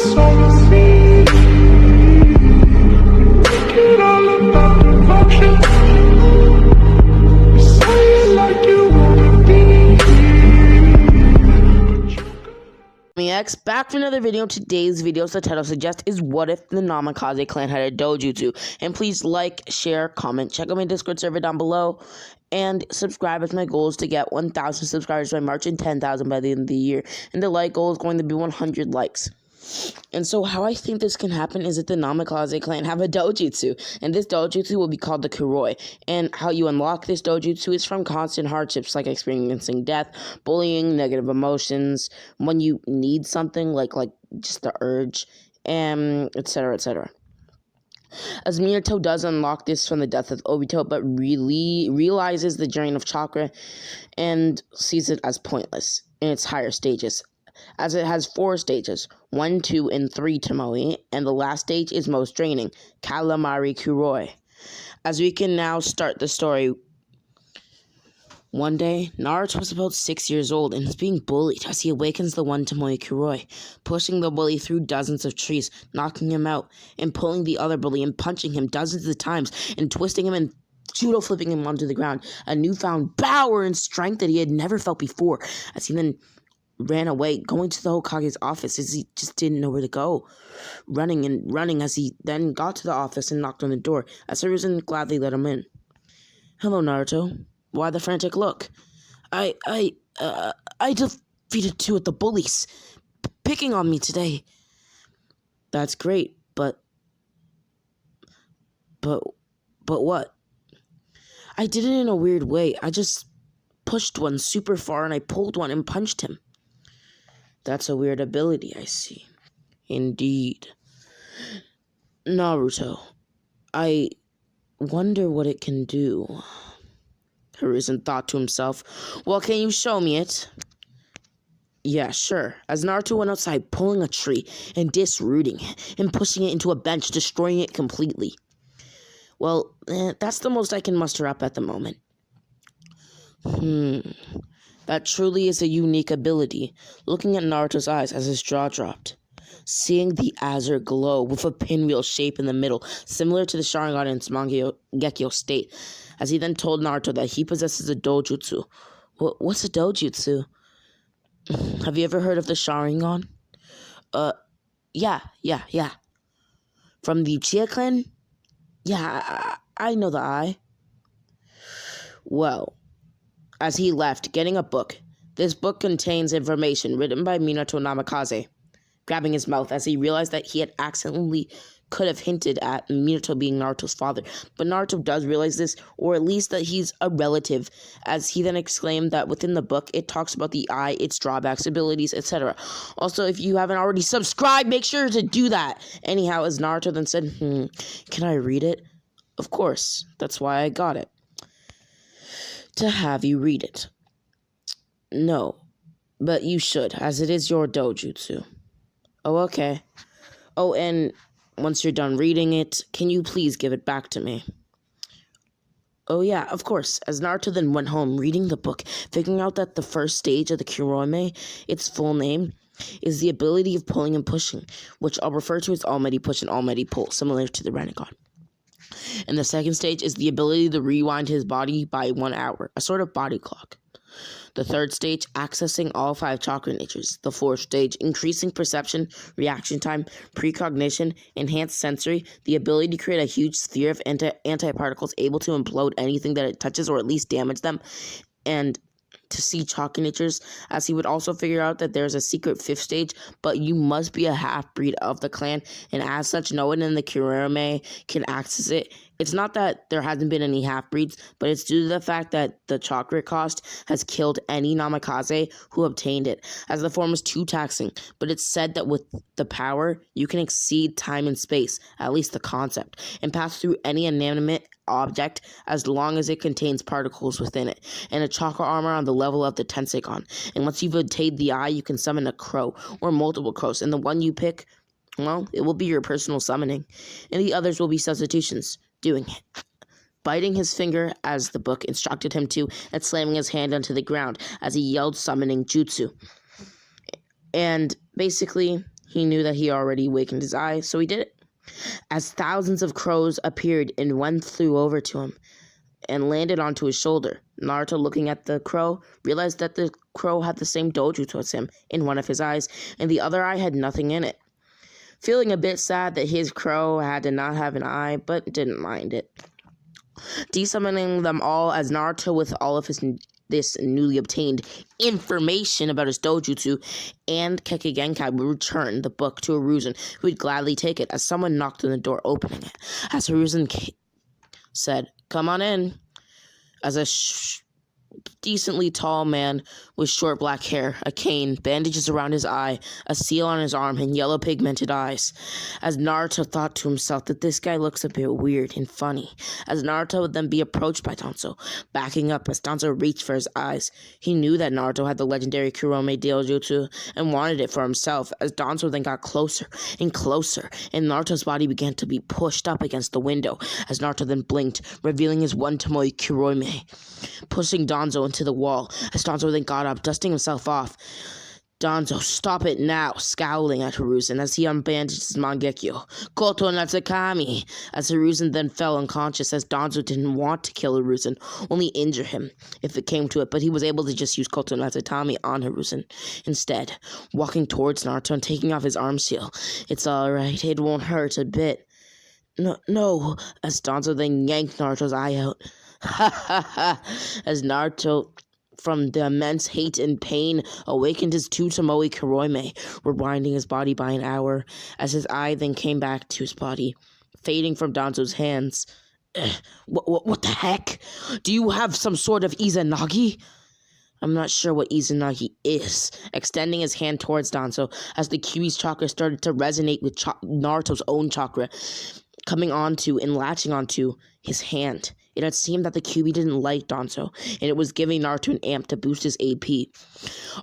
that's all you see. Make it all about devotion. You say it like you wanna be. X back for another video. Today's video, as the title suggests, is what if the Namikaze clan had a Dojutsu. And please like, share, comment, check out my Discord server down below, and subscribe, as my goal is to get 1,000 subscribers by March and 10,000 by the end of the year. And the like goal is going to be 100 likes. And so how I think this can happen is that the Namikaze clan have a Dojutsu, and this Dojutsu will be called the Kuroi. And how you unlock this Dojutsu is from constant hardships like experiencing death, bullying, negative emotions, when you need something like just the urge, and etc. etc. As Minato does unlock this from the death of Obito, but really realizes the drain of chakra and sees it as pointless in its higher stages, as it has 4 stages, 1, 2, and 3 Tomoe, and the last stage is most draining, Calamari Kuroi. As we can now start the story. One day, Naruto was about 6 years old and is being bullied as he awakens the one Tomoe Kuroi, pushing the bully through dozens of trees, knocking him out, and pulling the other bully and punching him dozens of times, and twisting him and judo flipping him onto the ground, a newfound power and strength that he had never felt before, as he then ran away, going to the Hokage's office as he just didn't know where to go. Running and running as he then got to the office and knocked on the door, as Hiruzen gladly let him in. "Hello, Naruto. Why the frantic look?" I defeated 2 of the bullies picking on me today." "That's great, but what?" "I did it in a weird way. I just pushed one super far and I pulled one and punched him." "That's a weird ability, I see." "Indeed. Naruto, I wonder what it can do." Hiruzen thought to himself. "Well, can you show me it?" "Yeah, sure." As Naruto went outside, pulling a tree and disrooting it and pushing it into a bench, destroying it completely. "Well, that's the most I can muster up at the moment." That truly is a unique ability. Looking at Naruto's eyes as his jaw dropped, seeing the azure glow with a pinwheel shape in the middle, similar to the Sharingan in its Mangekyo state, as he then told Naruto that he possesses a Dojutsu. What's a Dojutsu? "Have you ever heard of the Sharingan?" Yeah. "From the Uchiha clan?" "Yeah, I know the eye." Well, as he left, getting a book. This book contains information written by Minato Namikaze, grabbing his mouth as he realized that he had accidentally could have hinted at Minato being Naruto's father. But Naruto does realize this, or at least that he's a relative, as he then exclaimed that within the book, it talks about the eye, its drawbacks, abilities, etc. Also, if you haven't already subscribed, make sure to do that. Anyhow, as Naruto then said, "Can I read it?" "Of course, that's why I got it. To have you read it." "No, but you should, as it is your Dojutsu." "Oh, okay. Oh, and once you're done reading it, can you please give it back to me?" "Oh yeah, of course." As Naruto then went home, reading the book, figuring out that the first stage of the Kuroi, its full name, is the ability of pulling and pushing, which I'll refer to as Almighty Push and Almighty Pull, similar to the Rinnegan. And the second stage is the ability to rewind his body by 1 hour, a sort of body clock. The third stage, accessing all 5 chakra natures. The fourth stage, increasing perception, reaction time, precognition, enhanced sensory, the ability to create a huge sphere of antiparticles able to implode anything that it touches or at least damage them, and to see chakra natures, as he would also figure out that there's a secret 5th stage, but you must be a half-breed of the clan, and as such, no one in the Kuroi can access it. It's not that there hasn't been any half-breeds, but it's due to the fact that the chakra cost has killed any Namikaze who obtained it, as the form is too taxing, but it's said that with the power, you can exceed time and space, at least the concept, and pass through any inanimate object as long as it contains particles within it, and a chakra armor on the level of the Tensegon. And once you've obtained the eye, you can summon a crow, or multiple crows, and the one you pick, well, it will be your personal summoning, and the others will be substitutions, doing it. Biting his finger as the book instructed him to, and slamming his hand onto the ground as he yelled summoning jutsu. And basically, He knew that he already awakened his eye, so he did it. As thousands of crows appeared and one flew over to him and landed onto his shoulder, Naruto, looking at the crow, realized that the crow had the same dojutsu as him in one of his eyes, and the other eye had nothing in it. Feeling a bit sad that his crow had to not have an eye, but didn't mind it. Desummoning them all as Naruto, with all of this newly obtained information about his dojutsu and Kekkei Genkai, would return the book to Hiruzen, who would gladly take it as someone knocked on the door, opening it. As Hiruzen said, "Come on in," as a decently tall man with short black hair, a cane, bandages around his eye, a seal on his arm, and yellow pigmented eyes. As Naruto thought to himself that this guy looks a bit weird and funny, as Naruto would then be approached by Danzo, backing up as Danzo reached for his eyes. He knew that Naruto had the legendary Kurome Dojutsu and wanted it for himself, as Danzo then got closer and closer, and Naruto's body began to be pushed up against the window, as Naruto then blinked, revealing his one Tomoe Kurome, pushing Danzo into the wall, as Danzo then got up, dusting himself off. "Danzo, stop it now," scowling at Hiruzen as he unbandaged his Mangekyo. "Koto Natsukami," as Hiruzen then fell unconscious, as Danzo didn't want to kill Hiruzen, only injure him if it came to it, but he was able to just use Koto Natsukami on Hiruzen instead, walking towards Naruto and taking off his arm seal. "It's alright, it won't hurt a bit." No, as Danzo then yanked Naruto's eye out. Ha ha ha, as Naruto, from the immense hate and pain, awakened his two Tomoe Kurome, rewinding his body by an hour, as his eye then came back to his body, fading from Danzo's hands. What the heck? Do you have some sort of Izanagi? I'm not sure what Izanagi is, extending his hand towards Danzo, as the Kyuubi's chakra started to resonate with Naruto's own chakra, coming onto and latching onto his hand. It had seemed that the Kyuubi didn't like Danzo, and it was giving Naruto an amp to boost his AP.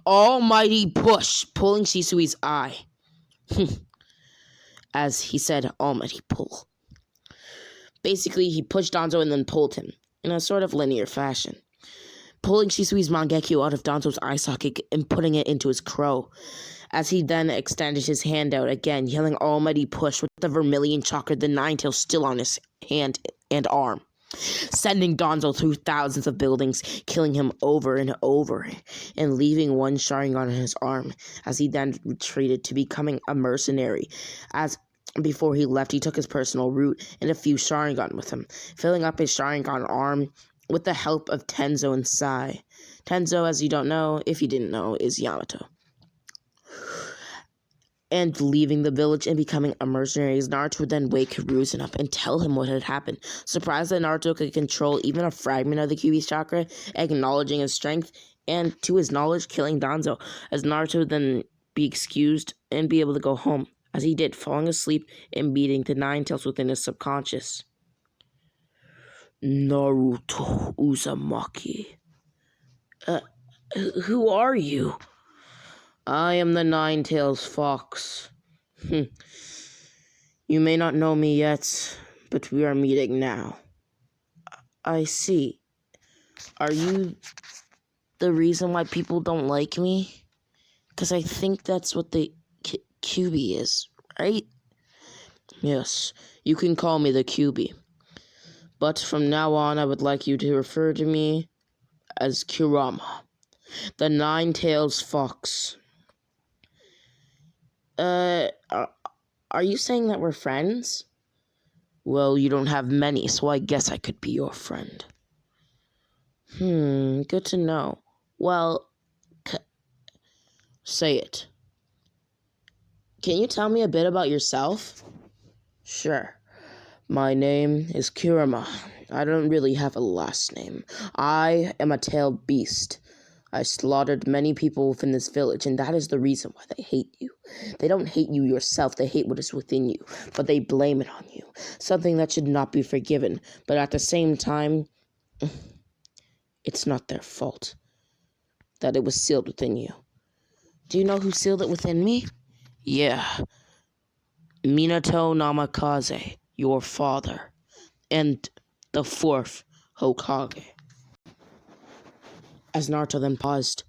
Almighty push, pulling Shisui's eye. As he said, almighty pull. Basically, he pushed Danzo and then pulled him, in a sort of linear fashion, pulling Shisui's Mangekyo out of Danzo's eye socket and putting it into his crow, as he then extended his hand out again, yelling almighty push with the vermilion chakra, the nine tails still on his hand and arm, sending Danzo through thousands of buildings, killing him over and over, and leaving one Sharingan on his arm, as he then retreated to becoming a mercenary. As before he left, he took his personal route and a few Sharingan with him, filling up his Sharingan arm with the help of Tenzo and Sai. Tenzo, as you don't know, if you didn't know, is Yamato. And leaving the village and becoming a mercenary, Naruto would then wake Hiruzen up and tell him what had happened. Surprised that Naruto could control even a fragment of the Kyuubi's chakra, acknowledging his strength, and to his knowledge, killing Danzo, as Naruto would then be excused and be able to go home, as he did, falling asleep and beating the nine tails within his subconscious. Naruto Uzumaki. Who are you? I am the Nine-Tails Fox. You may not know me yet, but we are meeting now. I see. Are you the reason why people don't like me? Because I think that's what the Kyuubi is, right? Yes, you can call me the Kyuubi. But from now on, I would like you to refer to me as Kurama, the Nine-Tails Fox. Are you saying that we're friends? Well, you don't have many, so I guess I could be your friend. Good to know. Well, say it. Can you tell me a bit about yourself? Sure. My name is Kurama. I don't really have a last name. I am a tailed beast. I slaughtered many people within this village, and that is the reason why they hate you. They don't hate you yourself, they hate what is within you, but they blame it on you. Something that should not be forgiven, but at the same time, it's not their fault that it was sealed within you. Do you know who sealed it within me? Yeah. Minato Namikaze, your father, and the fourth Hokage. As Naruto then paused,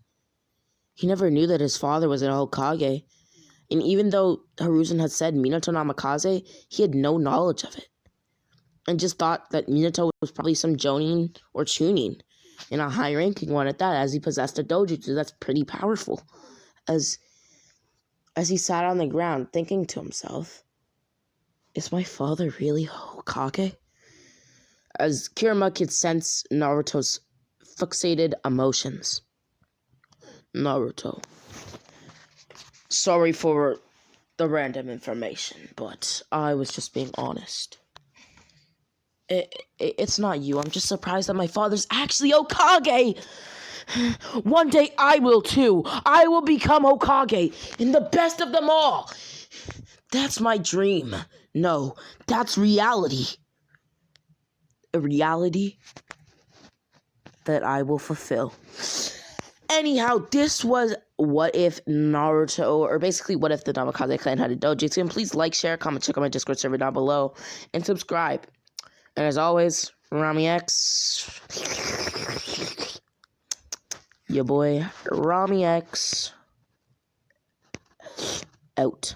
he never knew that his father was an Hokage, And even though Hiruzen had said Minato Namikaze, he had no knowledge of it. And just thought that Minato was probably some Jonin or Chunin. And a high-ranking one at that, as he possessed a Dojutsu. That's pretty powerful. As he sat on the ground, thinking to himself, is my father really Hokage? As Kirama could sense Naruto's fixated emotions. Naruto. Sorry for the random information, but I was just being honest. It's not you. I'm just surprised that my father's actually Hokage. One day I will too. I will become Hokage and the best of them all. That's my dream. No, that's reality. A reality that I will fulfill. Anyhow, this was what if Naruto, or basically what if the Namikaze clan had a Dojutsu. And please like, share, comment, check out my Discord server down below, and subscribe. And as always, Rami X. Your boy, Rami X. Out.